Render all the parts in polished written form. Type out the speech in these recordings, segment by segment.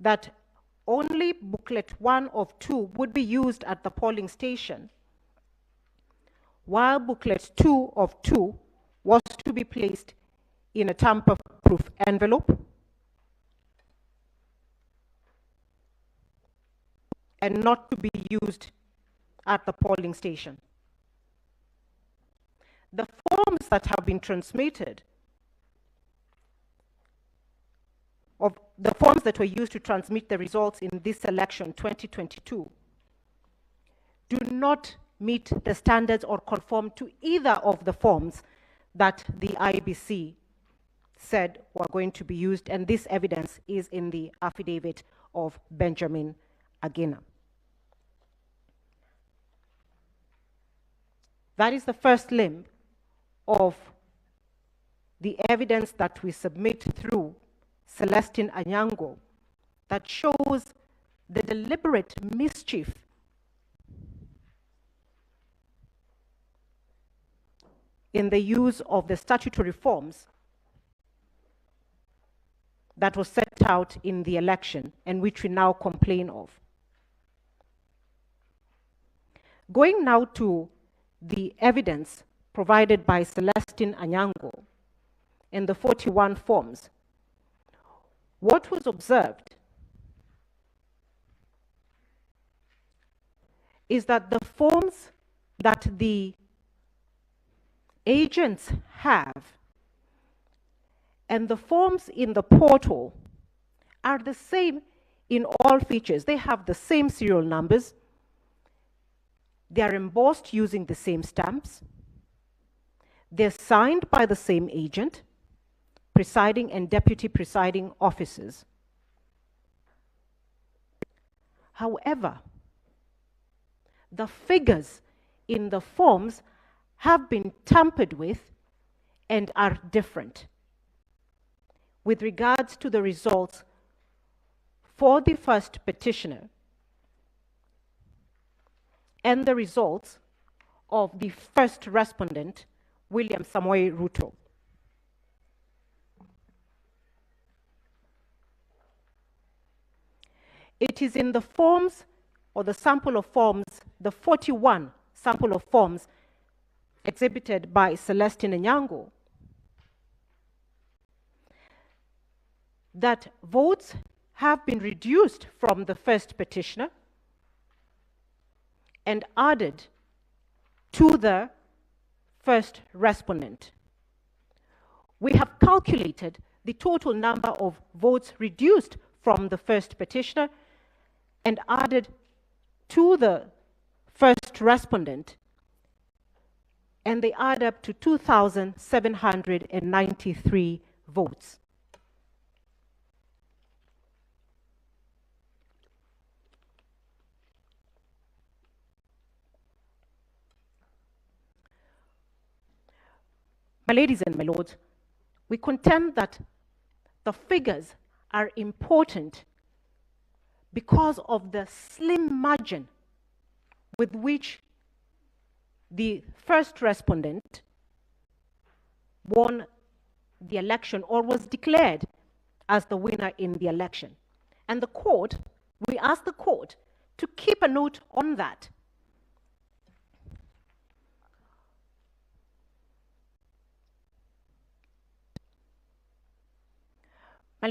that only booklet 1 of 2 would be used at the polling station, while booklet 2 of 2 was to be placed in a tamper-proof envelope and not to be used at the polling station. The forms that have been transmitted, of the forms that were used to transmit the results in this election 2022, do not meet the standards or conform to either of the forms that the IBC said were going to be used, and this evidence is in the affidavit of Benjamin Agena. That is the first limb of the evidence that we submit through Celestine Anyango that shows the deliberate mischief in the use of the statutory forms that was set out in the election and which we now complain of. Going now to the evidence provided by Celestine Anyango in the 41 forms, what was observed is that the forms that the agents have and the forms in the portal are the same in all features. They have the same serial numbers. They are embossed using the same stamps. They're signed by the same agent, presiding and deputy presiding officers. However, the figures in the forms have been tampered with and are different with regards to the results for the first petitioner and the results of the first respondent, William Samoei Ruto. It is in the forms, or the sample of forms, the 41 sample of forms exhibited by Celestine Anyango, that votes have been reduced from the first petitioner and added to the first respondent. We have calculated the total number of votes reduced from the first petitioner and added to the first respondent, and they add up to 2,793 votes. My ladies and my lords, we contend that the figures are important because of the slim margin with which the first respondent won the election or was declared as the winner in the election. And the court, we asked the court to keep a note on that. My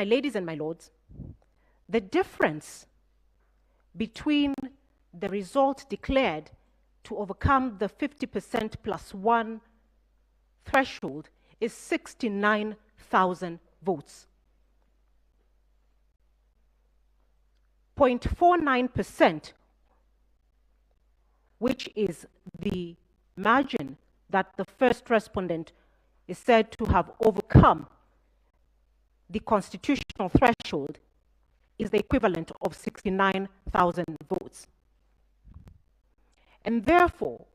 ladies and my lords, the difference between the result declared to overcome the 50% plus 1 threshold is 69,000 votes. 0.49%, which is the margin that the first respondent is said to have overcome the constitutional threshold, is the equivalent of 69,000 votes. And therefore,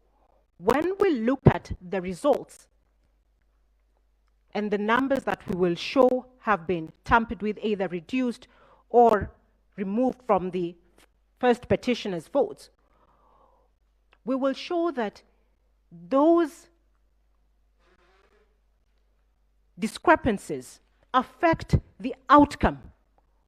when we look at the results and the numbers that we will show have been tampered with, either reduced or removed from the first petitioner's votes, we will show that those discrepancies affect the outcome